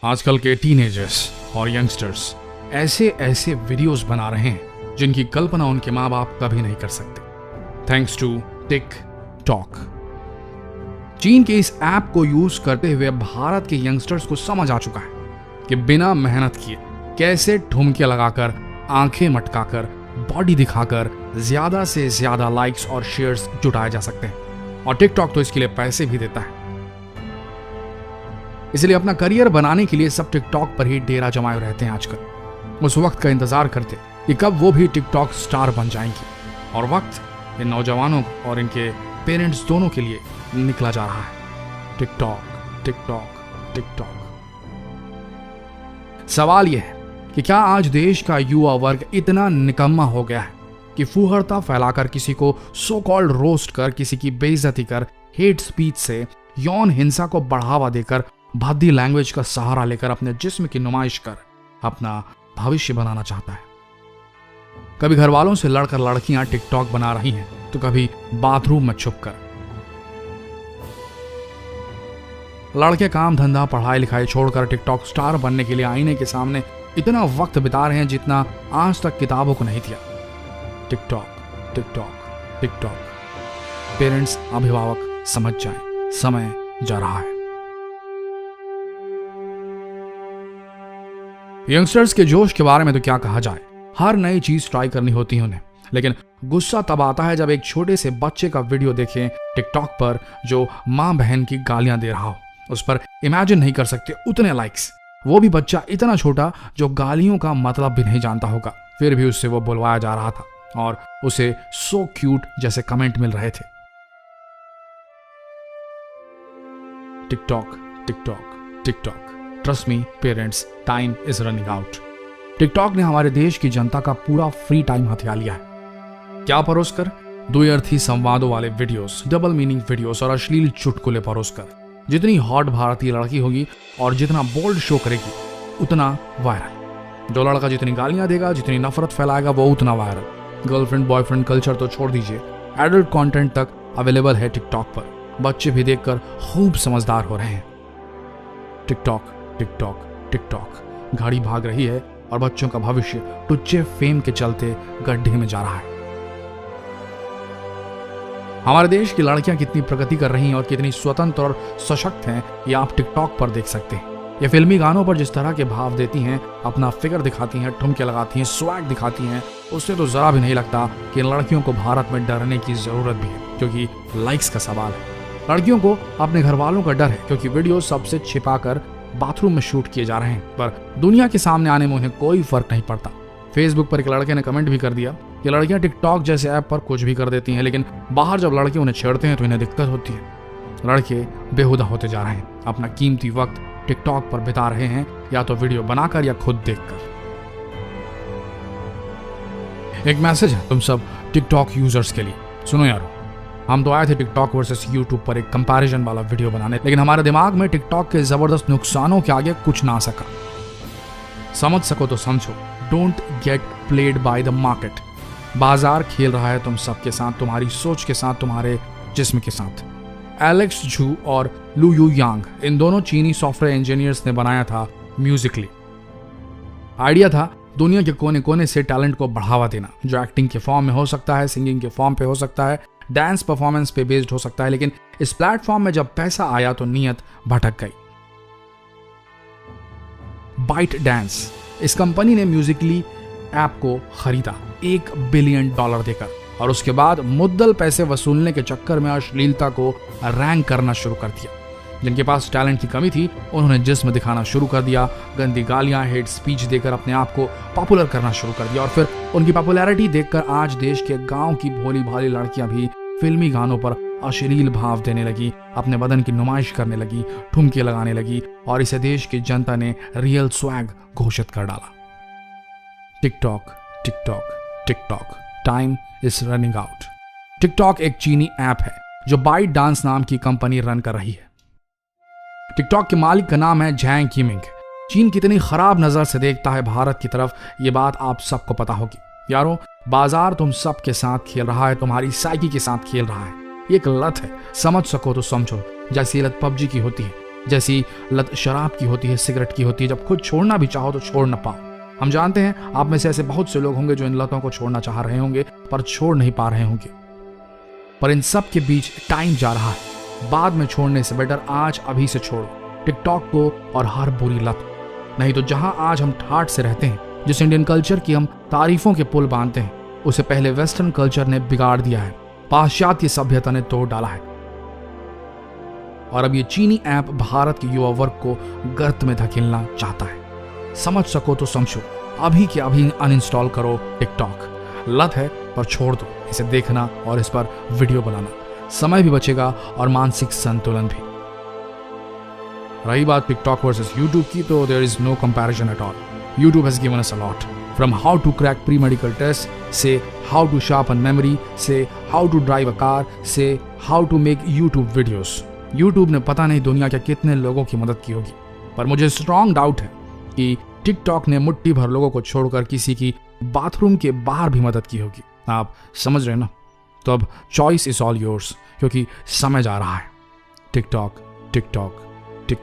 आजकल के टीनेजर्स और यंगस्टर्स ऐसे ऐसे वीडियोस बना रहे हैं जिनकी कल्पना उनके माँ बाप कभी नहीं कर सकते, थैंक्स टू टिक टॉक। चीन के इस ऐप को यूज करते हुए भारत के यंगस्टर्स को समझ आ चुका है कि बिना मेहनत किए कैसे ठुमके लगाकर, आंखें मटकाकर, बॉडी दिखाकर ज्यादा से ज्यादा लाइक्स और शेयर्स जुटाए जा सकते हैं। और टिकटॉक तो इसके लिए पैसे भी देता है। इसलिए अपना करियर बनाने के लिए सब टिकटॉक पर ही डेरा जमाए रहते हैं आजकल। उस वक्त का इंतजार करते कि कब वो भी टिकटॉक स्टार बन जाएंगी। और वक्त इन नौजवानों और इनके पेरेंट्स दोनों के लिए निकला जा रहा है। TikTok TikTok TikTok. सवाल यह है कि क्या आज देश का युवा वर्ग इतना निकम्मा हो गया है कि फूहड़ता फैलाकर, किसी को सो कॉल्ड रोस्ट कर, किसी की बेइज्जती कर, हेट स्पीच से, यौन हिंसा को बढ़ावा देकर, बॉडी लैंग्वेज का सहारा लेकर अपने जिस्म की नुमाइश कर अपना भविष्य बनाना चाहता है। कभी घर वालों से लड़कर लड़कियां टिकटॉक बना रही हैं, तो कभी बाथरूम में छुपकर। लड़के काम धंधा पढ़ाई लिखाई छोड़कर टिकटॉक स्टार बनने के लिए आईने के सामने इतना वक्त बिता रहे हैं जितना आज तक किताबों को नहीं दिया। TikTok TikTok TikTok. पेरेंट्स, अभिभावक समझ जाएं, समय जा रहा है। यंगस्टर्स के जोश के बारे में तो क्या कहा जाए। हर नई चीज ट्राई करनी होती है उन्हें, लेकिन गुस्सा तब आता है जब एक छोटे से बच्चे का वीडियो देखें टिकटॉक पर जो मां बहन की गालियां दे रहा हो। उस पर इमेजिन नहीं कर सकते उतने लाइक्स। वो भी बच्चा इतना छोटा जो गालियों का मतलब भी नहीं जानता होगा, फिर भी उससे वो बुलवाया जा रहा था और उसे सो क्यूट जैसे कमेंट मिल रहे थे। TikTok TikTok TikTok. Trust me parents, time is running out. TikTok ने हमारे देश की जनता का पूरा फ्री टाइम हथिया लिया है। क्या परोसकर? द्व्यर्थी संवादों वाले वीडियोस, डबल मीनिंग वीडियोस और अश्लील चुटकुले परोसकर। जितनी हॉट भारतीय लड़की होगी और जितना बोल्ड शो करेगी उतना वायरल। जो लड़का जितनी गालियां देगा, जितनी नफरत फैलाएगा, वो उतना वायरल। गर्लफ्रेंड बॉयफ्रेंड कल्चर तो छोड़ दीजिए, एडल्ट कंटेंट तक अवेलेबल है टिकटॉक पर। बच्चे भी देखकर खूब समझदार हो रहे हैं। TikTok TikTok TikTok. गाड़ी भाग रही है और बच्चों का भविष्य टुच्चे फेम के चलते गड्ढे में जा रहा है। हमारे देश की लड़कियां कितनी प्रगति कर रही हैं और कितनी स्वतंत्र और सशक्त हैं, ये आप टिकटॉक पर देख सकते हैं। ये फिल्मी गानों पर जिस तरह के भाव देती हैं, अपना फिगर दिखाती हैं, ठुमके लगाती हैं, स्वैग दिखाती हैं, उससे तो जरा भी नहीं लगता कि इन लड़कियों को भारत में डरने की जरूरत भी है, क्योंकि लाइक्स का सवाल है। लड़कियों को अपने घर वालों का डर है, क्योंकि वीडियो सबसे छिपाकर बाथरूम में शूट किए जा रहे हैं, पर दुनिया के सामने आने में उन्हें कोई फर्क नहीं पड़ता। फेसबुक पर एक लड़के ने कमेंट भी कर दिया कि लड़कियां टिकटॉक जैसे ऐप पर कुछ भी कर देती हैं, लेकिन बाहर जब लड़के उन्हें छेड़ते हैं तो इन्हें दिक्कत होती है। लड़के बेहुदा होते जा रहे हैं, अपना कीमती वक्त टिकटॉक पर बिता रहे हैं, या तो वीडियो बनाकर या खुद देखकर। एक मैसेज है तुम सब टिकटॉक यूजर्स के लिए, सुनो यारो। हम तो आए थे टिकटॉक वर्सेस यूट्यूब पर एक कंपैरिजन वाला वीडियो बनाने, लेकिन हमारे दिमाग में टिकटॉक के जबरदस्त नुकसानों के आगे कुछ ना सका। समझ सको तो समझो, don't get played by the market. बाजार खेल रहा है तुम सबके साथ, तुम्हारी सोच के साथ, तुम्हारे जिस्म के साथ। एलेक्स झू और लू यू यांग, इन दोनों चीनी सॉफ्टवेयर इंजीनियर्स ने बनाया था म्यूजिकली। आइडिया था दुनिया के कोने कोने से टैलेंट को बढ़ावा देना, जो एक्टिंग के फॉर्म में हो सकता है, सिंगिंग के फॉर्म पे हो सकता है, डांस परफॉर्मेंस पे बेस्ड हो सकता है। लेकिन इस प्लेटफॉर्म में जब पैसा आया तो नीयत भटक गई। बाइट डांस, इस कंपनी ने म्यूजिकली ऐप को खरीदा $1 बिलियन देकर, और उसके बाद मुद्दल पैसे वसूलने के चक्कर में अश्लीलता को रैंक करना शुरू कर दिया। जिनके पास टैलेंट की कमी थी उन्होंने जिस्म दिखाना शुरू कर दिया, गंदी गालियां, हेट स्पीच देकर अपने आप को पॉपुलर करना शुरू कर दिया। और फिर उनकी पॉपुलैरिटी देखकर आज देश के गांव की भोली भाली लड़कियां भी फिल्मी गानों पर अश्लील भाव देने लगी, अपने बदन की नुमाइश करने लगी, ठुमके लगाने लगी, और इसे देश की जनता ने रियल स्वैग घोषित कर डाला। TikTok TikTok TikTok. Time is running out. TikTok एक चीनी ऐप है जो बाइट डांस नाम की कंपनी रन कर रही है। टिकटॉक के मालिक का नाम है झैंग यिमिंग। चीन कितनी खराब नजर से देखता है भारत की तरफ, ये बात आप सबको पता होगी। यारों, बाजार तुम सबके साथ खेल रहा है, तुम्हारी साइकी के साथ खेल रहा है। ये एक लत है, समझ सको तो समझो, जैसी लत पबजी की होती है। जैसी लत शराब की होती है, सिगरेट की होती है, जब खुद छोड़ना भी चाहो तो छोड़ ना पाओ। हम जानते हैं आप में से ऐसे बहुत से लोग होंगे जो इन लतों को छोड़ना चाह रहे होंगे पर छोड़ नहीं पा रहे होंगे। पर इन सब के बीच टाइम जा रहा है, बाद में छोड़ने से बेटर आज अभी से छोड़ो टिकटॉक को और हर बुरी लत। नहीं तो जहां आज हम ठाठ से रहते हैं, जिस इंडियन कल्चर की हम तारीफों के पुल बांधते हैं, उसे पहले वेस्टर्न कल्चर ने बिगाड़ दिया है, पाश्चात्य सभ्यता ने तोड़ डाला है। और अब ये चीनी ऐप भारत के युवा वर्ग को गर्त में धकेलना चाहता है। समझ सको तो समझो, अभी के अभी अनइंस्टॉल करो टिकटॉक। लत है पर छोड़ दो इसे देखना और इस पर वीडियो बनाना, समय भी बचेगा और मानसिक संतुलन भी। रही बात टिकटॉक वर्सेस यूट्यूब की, तो there is no comparison at all. YouTube has given us a lot, from how to crack pre medical test से हाउ टू शार्पन मेमोरी से how to drive a car से how to make YouTube videos. YouTube ने पता नहीं दुनिया के कितने लोगों की मदद की होगी, पर मुझे स्ट्रॉन्ग डाउट है कि टिकटॉक ने मुट्ठी भर लोगों को छोड़कर किसी की बाथरूम के बाहर भी मदद की होगी। आप समझ रहे ना? तो अब चॉइस इज ऑल योर्स, क्योंकि समय जा रहा है। टिकटॉक टिकटॉक टिक